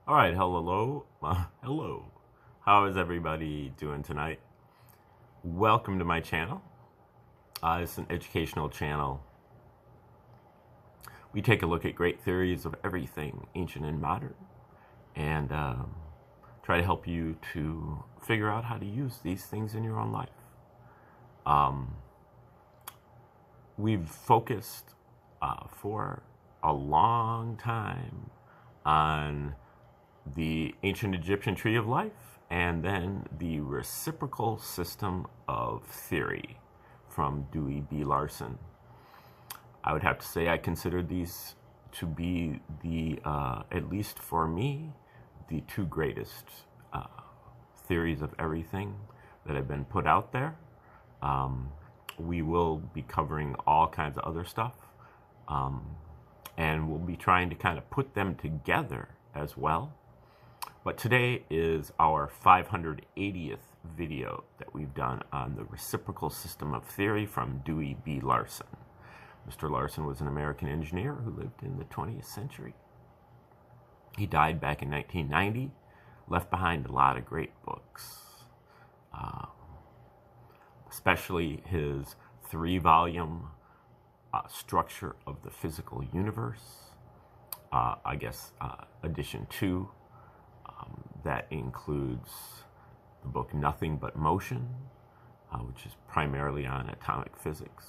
All right, hello. Hello. How is everybody doing tonight? Welcome to my channel. It's an educational channel. We take a look at great theories of everything, ancient and modern, and try to help you to figure out how to use these things in your own life. We've focused for a long time on the ancient Egyptian tree of life, and then the reciprocal system of theory from Dewey B. Larson. I would have to say I consider these to be the, at least for me, the two greatest theories of everything that have been put out there. We will be covering all kinds of other stuff, and we'll be trying to kind of put them together as well. But today is our 580th video that we've done on the reciprocal system of theory from Dewey B. Larson. Mr. Larson was an American engineer who lived in the 20th century. He died back in 1990, left behind a lot of great books, especially his 3-volume Structure of the Physical Universe, edition 2. That includes the book Nothing But Motion, which is primarily on atomic physics,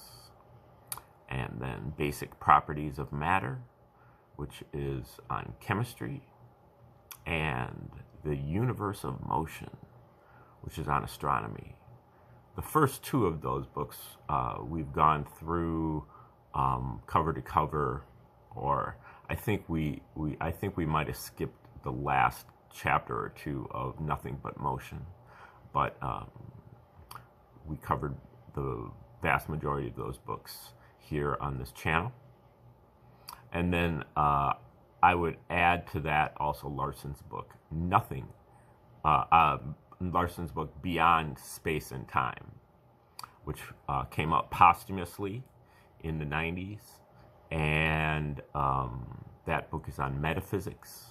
and then Basic Properties of Matter, which is on chemistry, and The Universe of Motion, which is on astronomy. The first two of those books we've gone through cover to cover, or I think we might have skipped the last chapter or two of Nothing But Motion, but we covered the vast majority of those books here on this channel. And then I would add to that also Larson's book Larson's book Beyond Space and Time, which came out posthumously in the 90s, and that book is on metaphysics,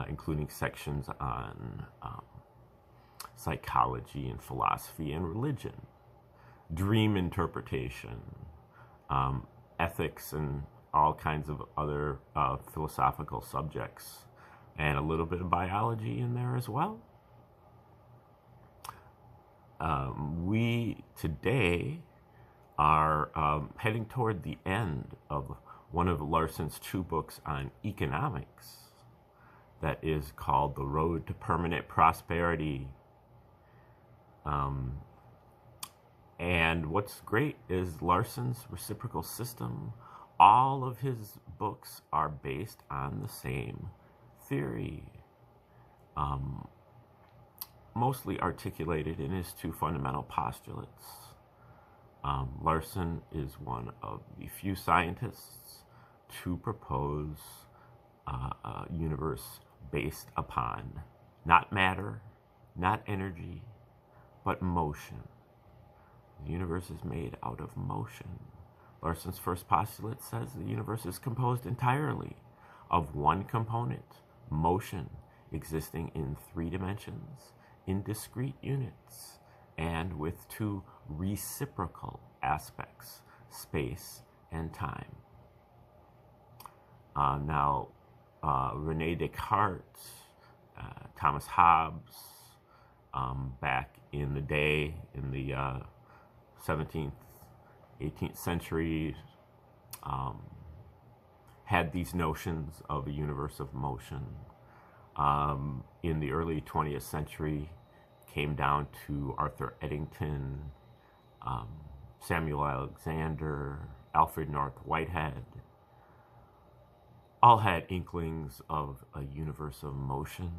including sections on psychology and philosophy and religion, dream interpretation, ethics, and all kinds of other philosophical subjects, and a little bit of biology in there as well. We today are heading toward the end of one of Larson's 2 books on economics that is called The Road to Permanent Prosperity. And what's great is Larson's reciprocal system. All of his books are based on the same theory, mostly articulated in his 2 fundamental postulates. Larson is one of the few scientists to propose a universe based upon not matter, not energy, but motion. The universe is made out of motion. Larson's first postulate says the universe is composed entirely of one component, motion, existing in 3 dimensions, in discrete units, and with 2 reciprocal aspects, space and time. Rene Descartes, Thomas Hobbes, back in the day, in the 17th, 18th centuries, had these notions of a universe of motion. In the early 20th century, came down to Arthur Eddington, Samuel Alexander, Alfred North Whitehead, all had inklings of a universe of motion.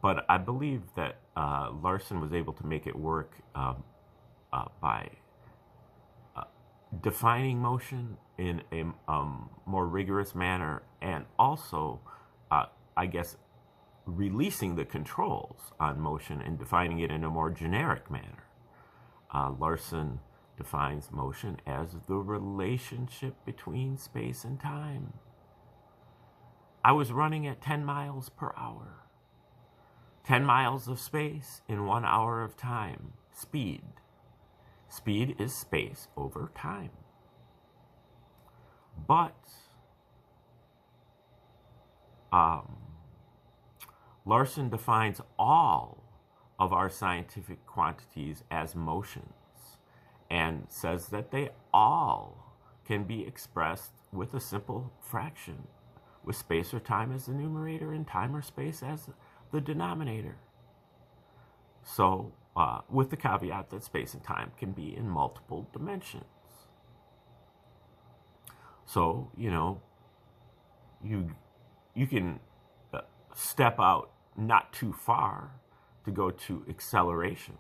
But I believe that Larson was able to make it work by defining motion in a more rigorous manner, and also, releasing the controls on motion and defining it in a more generic manner. Larson defines motion as the relationship between space and time. I was running at 10 miles per hour. 10 miles of space in 1 hour of time. Speed. Speed is space over time. But Larson defines all of our scientific quantities as motions and says that they all can be expressed with a simple fraction, with space or time as the numerator and time or space as the denominator. So, with the caveat that space and time can be in multiple dimensions. So, you can step out not too far to go to acceleration.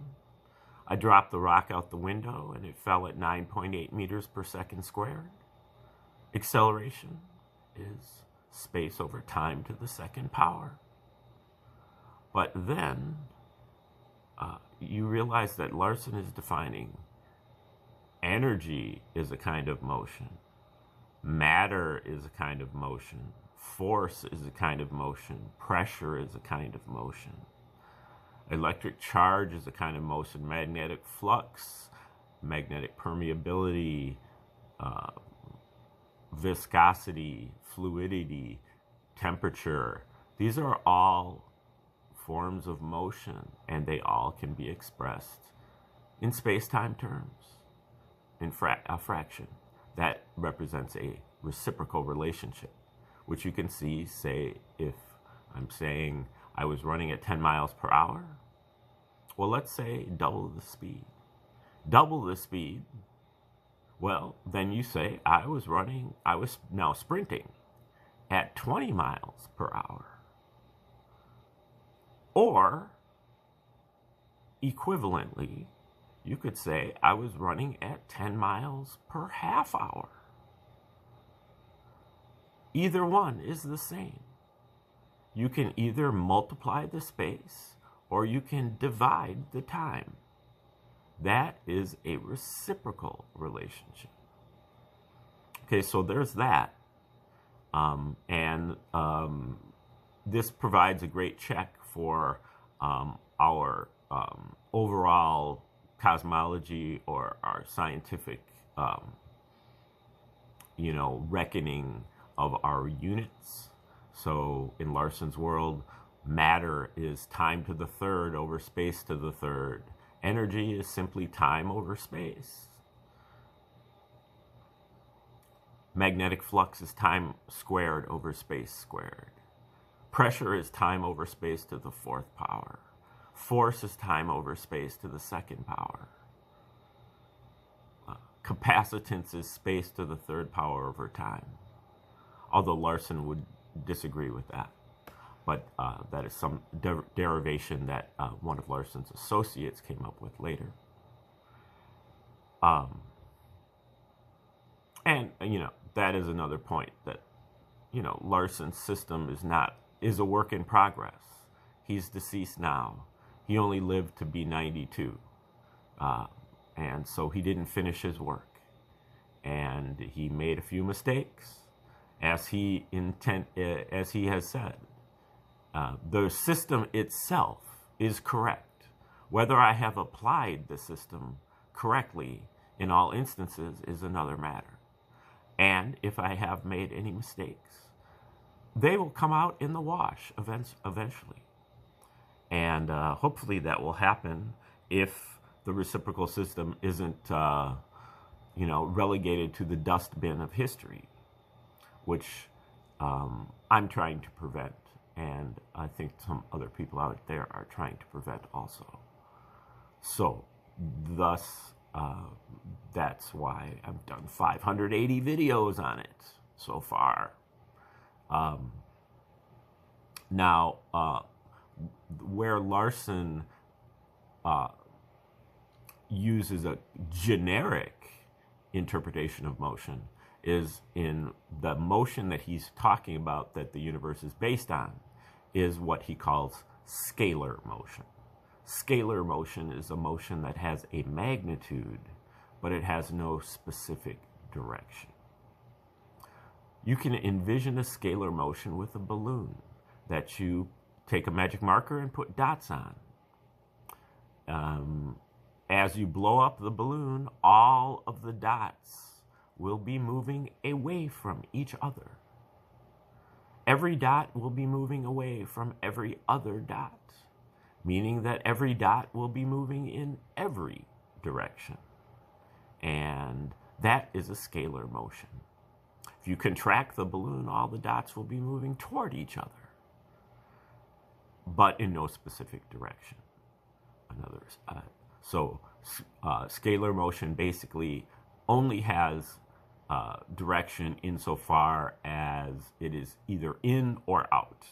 I dropped the rock out the window and it fell at 9.8 meters per second squared. Acceleration is space over time to the second power. But then you realize that Larson is defining energy is a kind of motion. Matter is a kind of motion. Force is a kind of motion. Pressure is a kind of motion. Electric charge is a kind of motion. Magnetic flux, magnetic permeability, viscosity, fluidity, temperature. These are all forms of motion, and they all can be expressed in space-time terms, in a fraction. That represents a reciprocal relationship, which you can see, say, if I'm saying I was running at 10 miles per hour. Well, let's say double the speed. Double the speed, well, then you say I was now sprinting at 20 miles per hour. Or, equivalently, you could say I was running at 10 miles per half hour. Either one is the same. You can either multiply the space or you can divide the time. That is a reciprocal relationship. Okay, so there's that. This provides a great check for our overall cosmology or our scientific, reckoning of our units. So in Larson's world, matter is time to the third over space to the third. Energy is simply time over space. Magnetic flux is time squared over space squared. Pressure is time over space to the fourth power. Force is time over space to the second power. Capacitance is space to the third power over time. Although Larson would disagree with that. But that is some derivation that one of Larson's associates came up with later. That is another point that, Larson's system is a work in progress. He's deceased now. He only lived to be 92. And so he didn't finish his work. And he made a few mistakes. As he has said, the system itself is correct. Whether I have applied the system correctly in all instances is another matter. And if I have made any mistakes, they will come out in the wash eventually. And hopefully that will happen if the reciprocal system isn't, relegated to the dustbin of history, which I'm trying to prevent. And I think some other people out there are trying to prevent also. So, thus, that's why I've done 580 videos on it so far. Now, where Larson uses a generic interpretation of motion is in the motion that he's talking about that the universe is based on, is what he calls scalar motion. Scalar motion is a motion that has a magnitude, but it has no specific direction. You can envision a scalar motion with a balloon that you take a magic marker and put dots on. As you blow up the balloon, all of the dots will be moving away from each other. Every dot will be moving away from every other dot, meaning that every dot will be moving in every direction. And that is a scalar motion. If you contract the balloon, all the dots will be moving toward each other, but in no specific direction. Scalar motion basically only has direction insofar as it is either in or out,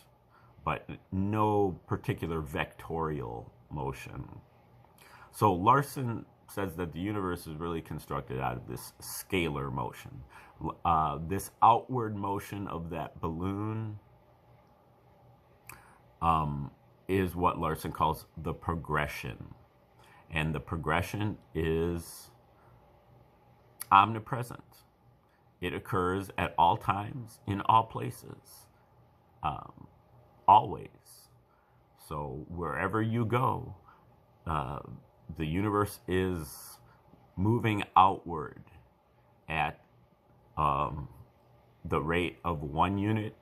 but no particular vectorial motion. So Larson says that the universe is really constructed out of this scalar motion. This outward motion of that balloon is what Larson calls the progression. And the progression is omnipresent. It occurs at all times, in all places, always. So wherever you go, the universe is moving outward at the rate of 1 unit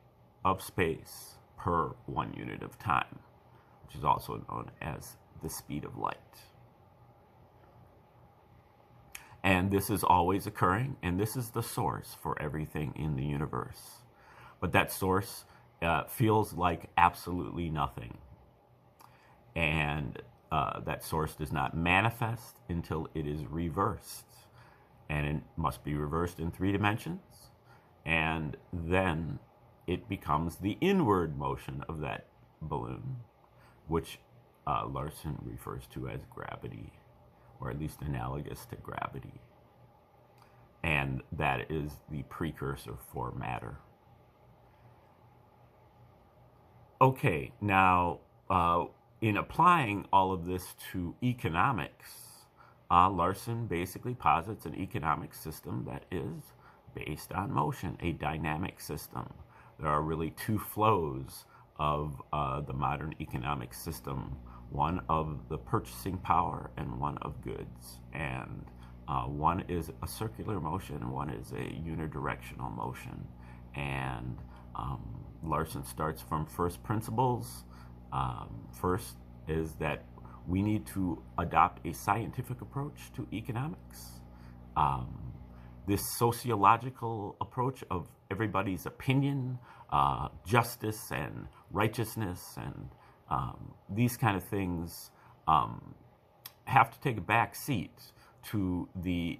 of space per 1 unit of time, which is also known as the speed of light. And this is always occurring, and this is the source for everything in the universe. But that source feels like absolutely nothing. And that source does not manifest until it is reversed. And it must be reversed in 3 dimensions. And then it becomes the inward motion of that balloon, which Larson refers to as gravity, or at least analogous to gravity. And that is the precursor for matter. Okay, now in applying all of this to economics, Larson basically posits an economic system that is based on motion, a dynamic system. There are really 2 flows of the modern economic system, one of the purchasing power and one of goods. And one is a circular motion and one is a unidirectional motion. And Larson starts from first principles. First is that we need to adopt a scientific approach to economics. This sociological approach of everybody's opinion, justice and righteousness and these kind of things have to take a back seat to the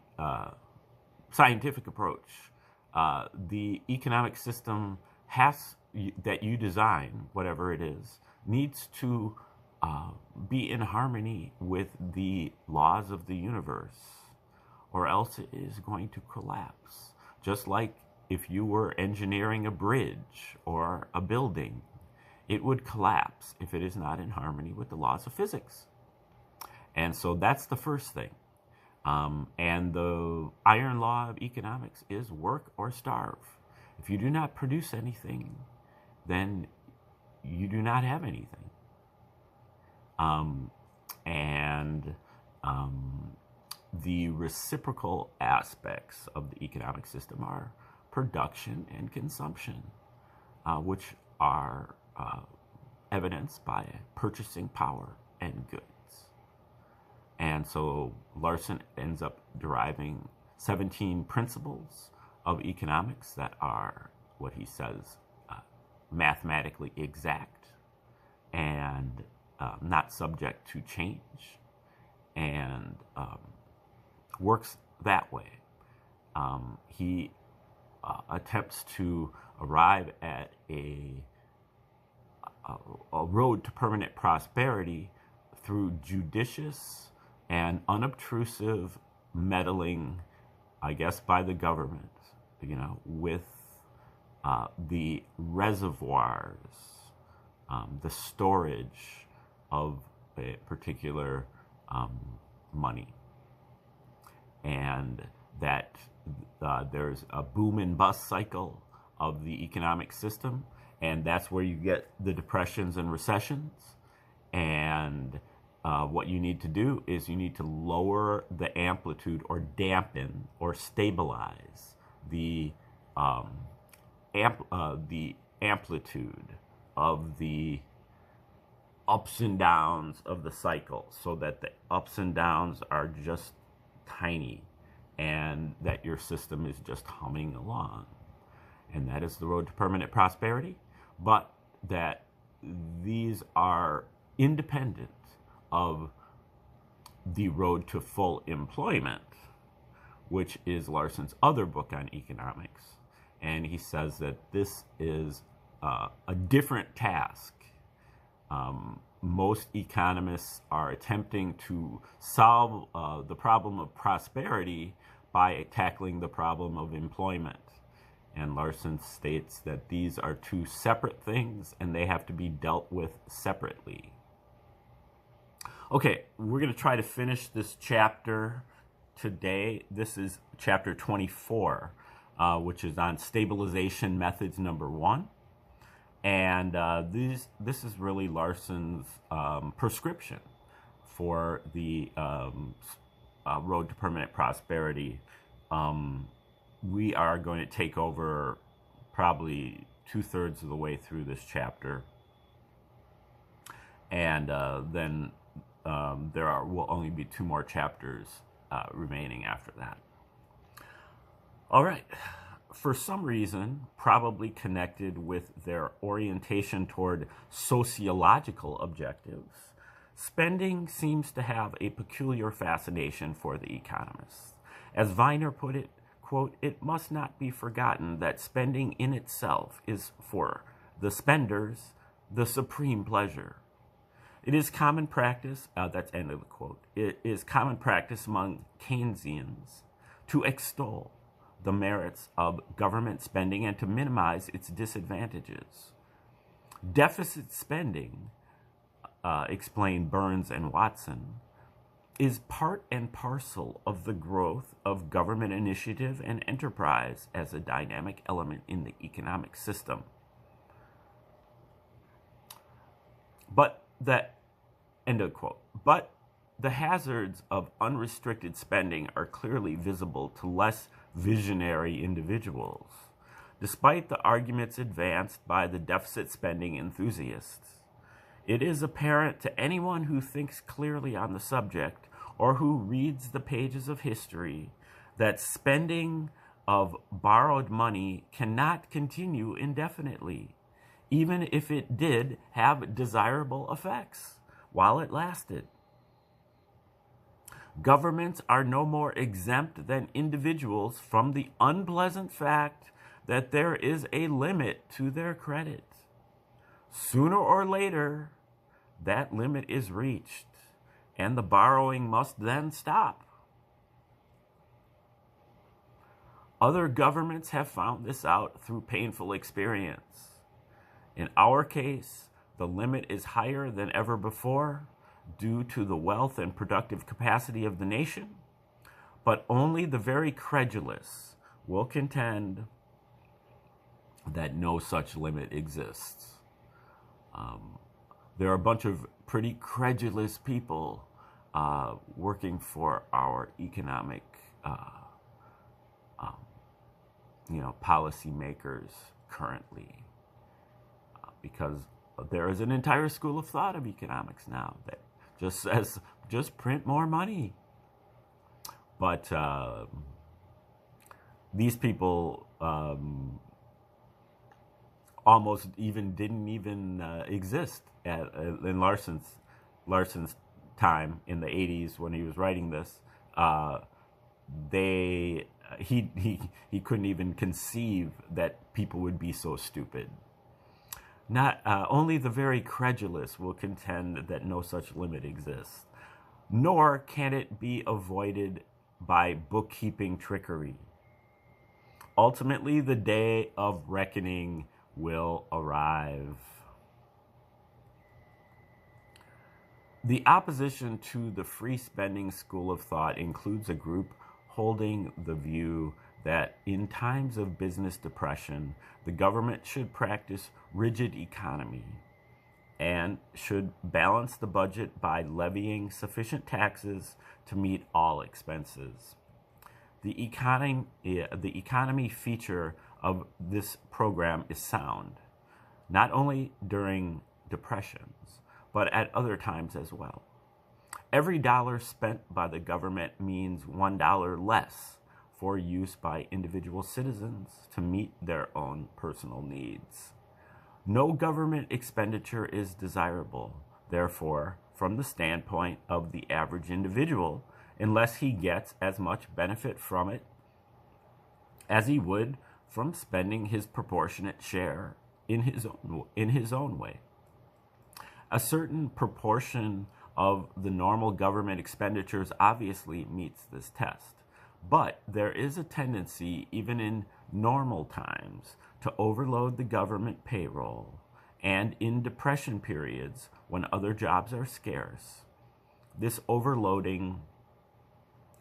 scientific approach. The economic system that you design, whatever it is, needs to be in harmony with the laws of the universe, or else it is going to collapse. Just like if you were engineering a bridge or a building, it would collapse if it is not in harmony with the laws of physics. And so that's the first thing. And the iron law of economics is work or starve. If you do not produce anything, then you do not have anything. The reciprocal aspects of the economic system are production and consumption, which are evidenced by purchasing power and goods. And so Larson ends up deriving 17 principles of economics that are what he says mathematically exact and not subject to change, and works that way. He attempts to arrive at a road to permanent prosperity through judicious and unobtrusive meddling, I guess, by the government, with the reservoirs, the storage of a particular money. And that there's a boom and bust cycle of the economic system, and that's where you get the depressions and recessions. And what you need to do is you need to lower the amplitude or dampen or stabilize the amplitude of the ups and downs of the cycle, so that the ups and downs are just tiny and that your system is just humming along. And that is the road to permanent prosperity, but that these are independent of the road to full employment, which is Larson's other book on economics. And he says that this is a different task. Most economists are attempting to solve the problem of prosperity by tackling the problem of employment. And Larson states that these are two separate things and they have to be dealt with separately. Okay, we're going to try to finish this chapter today. This is chapter 24, which is on stabilization methods number 1. And this is really Larson's prescription for the road to permanent prosperity. We are going to take over probably 2/3 of the way through this chapter. And then will only be 2 more chapters remaining after that. All right. For some reason, probably connected with their orientation toward sociological objectives, spending seems to have a peculiar fascination for the economists. As Viner put it, quote, "It must not be forgotten that spending in itself is for the spenders the supreme pleasure. It is common practice," that's end of the quote, "it is common practice among Keynesians to extol the merits of government spending and to minimize its disadvantages. Deficit spending," explain Burns and Watson, "is part and parcel of the growth of government initiative and enterprise as a dynamic element in the economic system. But that," end of quote, "but the hazards of unrestricted spending are clearly visible to less visionary individuals, despite the arguments advanced by the deficit spending enthusiasts. It is apparent to anyone who thinks clearly on the subject or who reads the pages of history that spending of borrowed money cannot continue indefinitely, even if it did have desirable effects while it lasted. Governments are no more exempt than individuals from the unpleasant fact that there is a limit to their credit. Sooner or later, that limit is reached, and the borrowing must then stop. Other governments have found this out through painful experience. In our case, the limit is higher than ever before, due to the wealth and productive capacity of the nation, but only the very credulous will contend that no such limit exists." There are a bunch of pretty credulous people working for our economic policymakers currently, because there is an entire school of thought of economics now that just says, just print more money. But these people almost didn't even exist in Larson's time in the 80s when he was writing this. He couldn't even conceive that people would be so stupid. Not only the very credulous will contend that no such limit exists, nor can it be avoided by bookkeeping trickery. Ultimately, the day of reckoning will arrive. The opposition to the free spending school of thought includes a group holding the view that in times of business depression, the government should practice rigid economy and should balance the budget by levying sufficient taxes to meet all expenses. The economy feature of this program is sound, not only during depressions, but at other times as well. Every dollar spent by the government means $1 less for use by individual citizens to meet their own personal needs. No government expenditure is desirable, therefore, from the standpoint of the average individual, unless he gets as much benefit from it as he would from spending his proportionate share in his own way. A certain proportion of the normal government expenditures obviously meets this test, but there is a tendency, even in normal times, to overload the government payroll, and in depression periods when other jobs are scarce, this overloading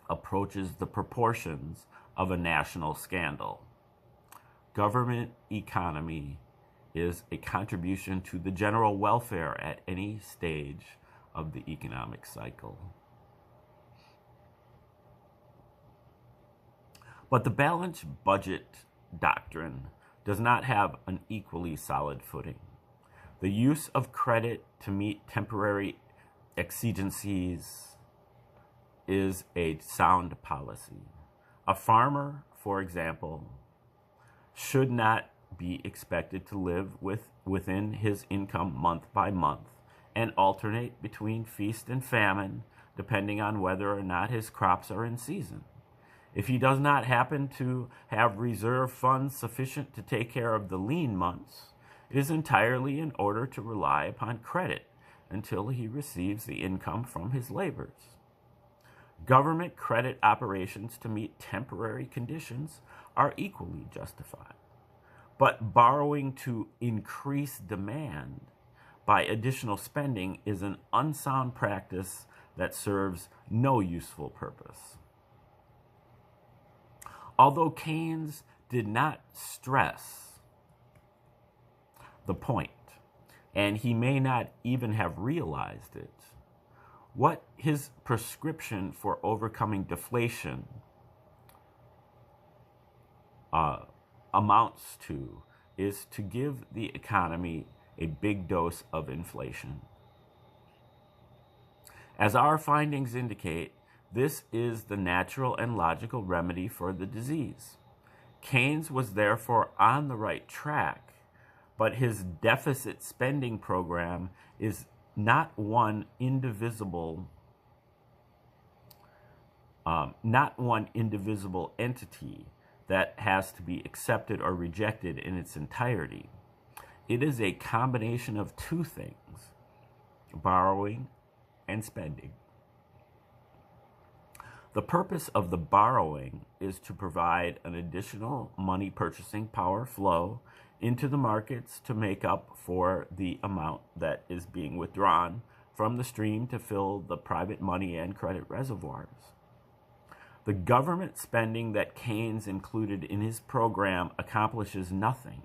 approaches the proportions of a national scandal. Government economy is a contribution to the general welfare at any stage of the economic cycle. But the balanced budget doctrine does not have an equally solid footing. The use of credit to meet temporary exigencies is a sound policy. A farmer, for example, should not be expected to live within his income month by month and alternate between feast and famine depending on whether or not his crops are in season. If he does not happen to have reserve funds sufficient to take care of the lean months, it is entirely in order to rely upon credit until he receives the income from his labors. Government credit operations to meet temporary conditions are equally justified. But borrowing to increase demand by additional spending is an unsound practice that serves no useful purpose. Although Keynes did not stress the point, and he may not even have realized it, what his prescription for overcoming deflation amounts to is to give the economy a big dose of inflation. As our findings indicate, this is the natural and logical remedy for the disease. Keynes was therefore on the right track, but his deficit spending program is not one indivisible entity that has to be accepted or rejected in its entirety. It is a combination of two things: borrowing and spending. The purpose of the borrowing is to provide an additional money purchasing power flow into the markets to make up for the amount that is being withdrawn from the stream to fill the private money and credit reservoirs. The government spending that Keynes included in his program accomplishes nothing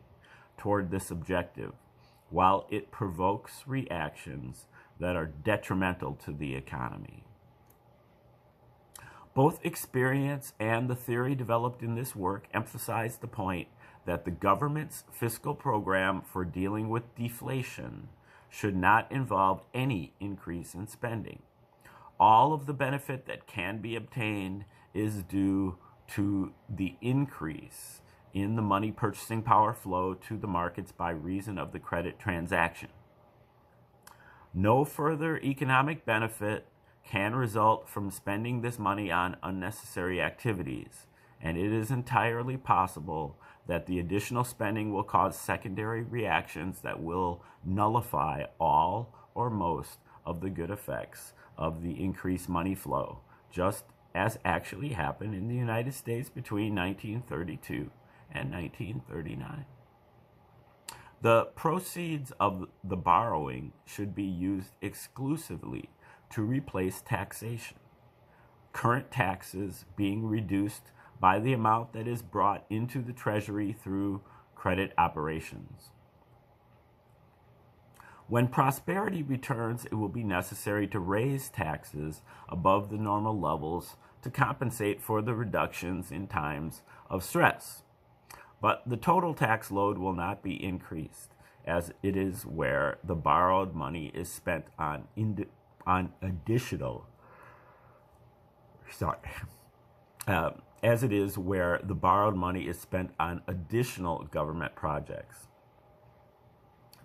toward this objective, while it provokes reactions that are detrimental to the economy. Both experience and the theory developed in this work emphasize the point that the government's fiscal program for dealing with deflation should not involve any increase in spending. All of the benefit that can be obtained is due to the increase in the money purchasing power flow to the markets by reason of the credit transaction. No further economic benefit can result from spending this money on unnecessary activities, and it is entirely possible that the additional spending will cause secondary reactions that will nullify all or most of the good effects of the increased money flow, just as actually happened in the United States between 1932 and 1939. The proceeds of the borrowing should be used exclusively to replace taxation, current taxes being reduced by the amount that is brought into the Treasury through credit operations. When prosperity returns, it will be necessary to raise taxes above the normal levels to compensate for the reductions in times of stress. But the total tax load will not be increased, as it is where the borrowed money is spent on additional government projects.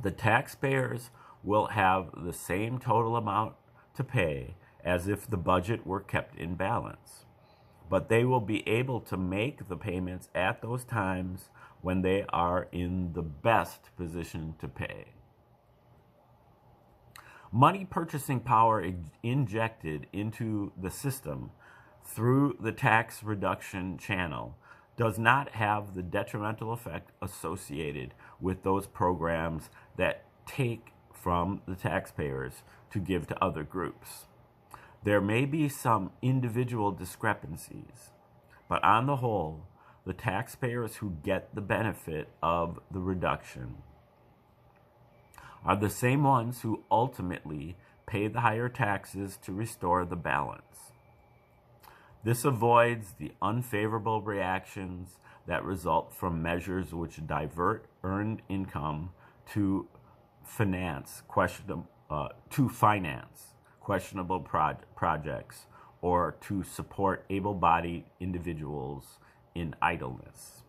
The taxpayers will have the same total amount to pay as if the budget were kept in balance, but they will be able to make the payments at those times when they are in the best position to pay. Money purchasing power injected into the system through the tax reduction channel does not have the detrimental effect associated with those programs that take from the taxpayers to give to other groups. There may be some individual discrepancies, but on the whole, the taxpayers who get the benefit of the reduction are the same ones who ultimately pay the higher taxes to restore the balance. This avoids the unfavorable reactions that result from measures which divert earned income to finance questionable projects or to support able-bodied individuals in idleness.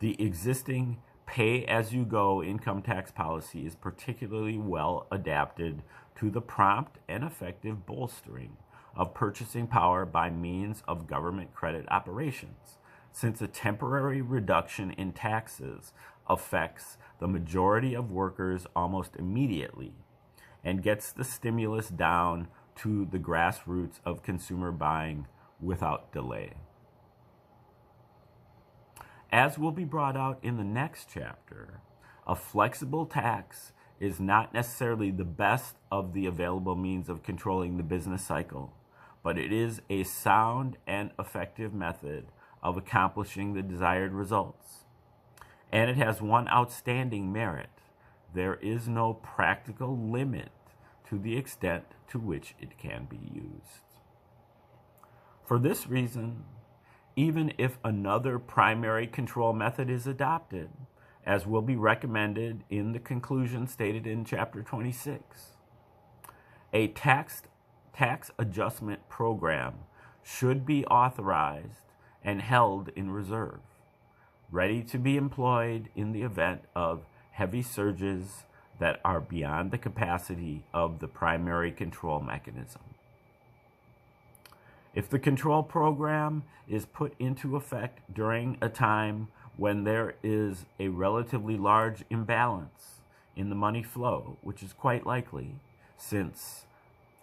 The existing pay-as-you-go income tax policy is particularly well adapted to the prompt and effective bolstering of purchasing power by means of government credit operations, since a temporary reduction in taxes affects the majority of workers almost immediately and gets the stimulus down to the grassroots of consumer buying without delay. As will be brought out in the next chapter, a flexible tax is not necessarily the best of the available means of controlling the business cycle, but it is a sound and effective method of accomplishing the desired results. And it has one outstanding merit: there is no practical limit to the extent to which it can be used. For this reason, even if another primary control method is adopted, as will be recommended in the conclusion stated in Chapter 26, a tax adjustment program should be authorized and held in reserve, ready to be employed in the event of heavy surges that are beyond the capacity of the primary control mechanism. If the control program is put into effect during a time when there is a relatively large imbalance in the money flow, which is quite likely, since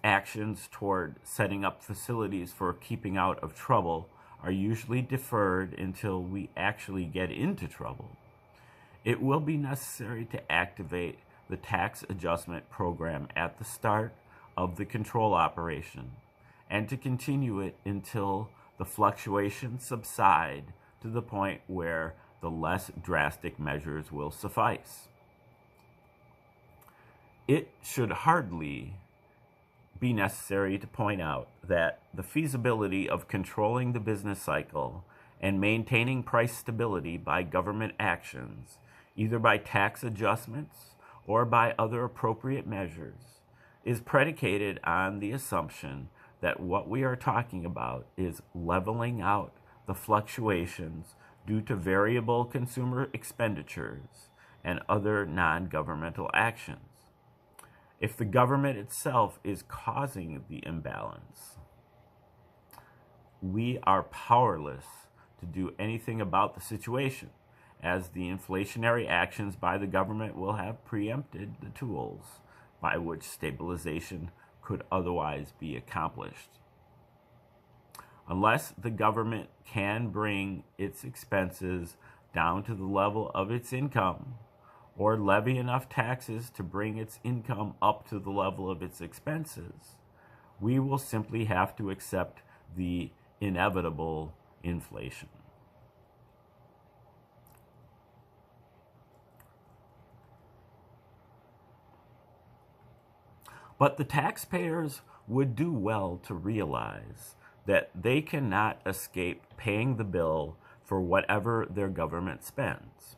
actions toward setting up facilities for keeping out of trouble are usually deferred until we actually get into trouble, it will be necessary to activate the tax adjustment program at the start of the control operation and to continue it until the fluctuations subside to the point where the less drastic measures will suffice. It should hardly be necessary to point out that the feasibility of controlling the business cycle and maintaining price stability by government actions, either by tax adjustments or by other appropriate measures, is predicated on the assumption that what we are talking about is leveling out the fluctuations due to variable consumer expenditures and other non-governmental actions. If the government itself is causing the imbalance, we are powerless to do anything about the situation, as the inflationary actions by the government will have preempted the tools by which stabilization could otherwise be accomplished. Unless the government can bring its expenses down to the level of its income, or levy enough taxes to bring its income up to the level of its expenses, we will simply have to accept the inevitable inflation. But the taxpayers would do well to realize that they cannot escape paying the bill for whatever their government spends.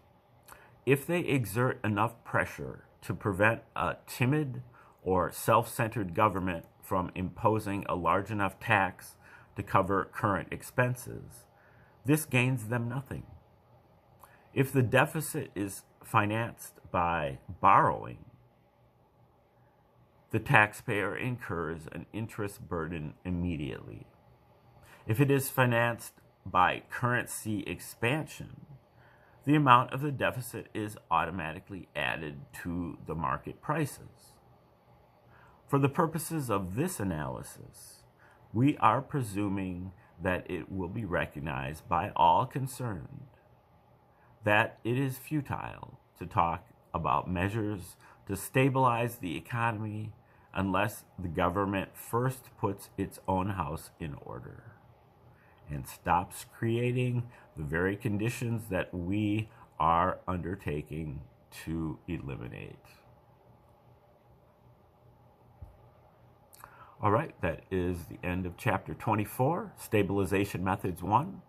If they exert enough pressure to prevent a timid or self-centered government from imposing a large enough tax to cover current expenses, this gains them nothing. If the deficit is financed by borrowing, the taxpayer incurs an interest burden immediately. If it is financed by currency expansion, the amount of the deficit is automatically added to the market prices. For the purposes of this analysis, we are presuming that it will be recognized by all concerned that it is futile to talk about measures to stabilize the economy unless the government first puts its own house in order and stops creating the very conditions that we are undertaking to eliminate. All right, that is the end of Chapter 24, Stabilization Methods 1.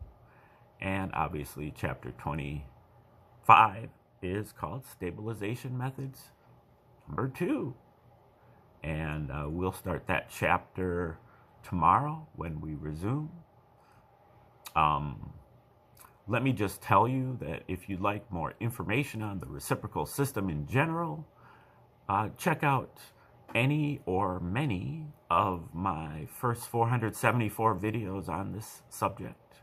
And obviously, Chapter 25 is called Stabilization Methods number 2. And we'll start that chapter tomorrow when we resume. Let me just tell you that if you'd like more information on the reciprocal system in general, check out any or many of my first 474 videos on this subject,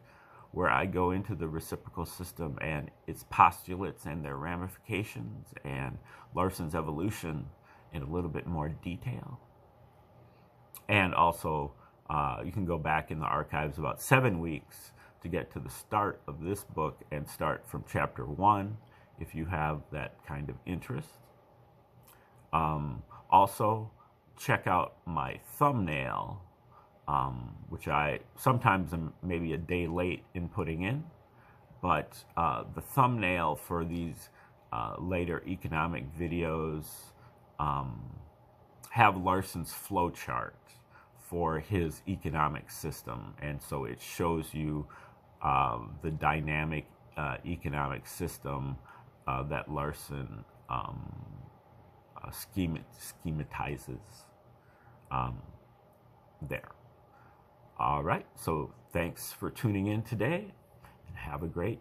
where I go into the reciprocal system and its postulates and their ramifications and Larson's evolution in a little bit more detail. And also, you can go back in the archives about 7 weeks to get to the start of this book and start from chapter 1 if you have that kind of interest. Also, check out my thumbnail, which I sometimes am maybe a day late in putting in, but the thumbnail for these later economic videos have Larson's flowchart for his economic system, and so it shows you the dynamic economic system that Larson schematizes there. All right, so thanks for tuning in today, and have a great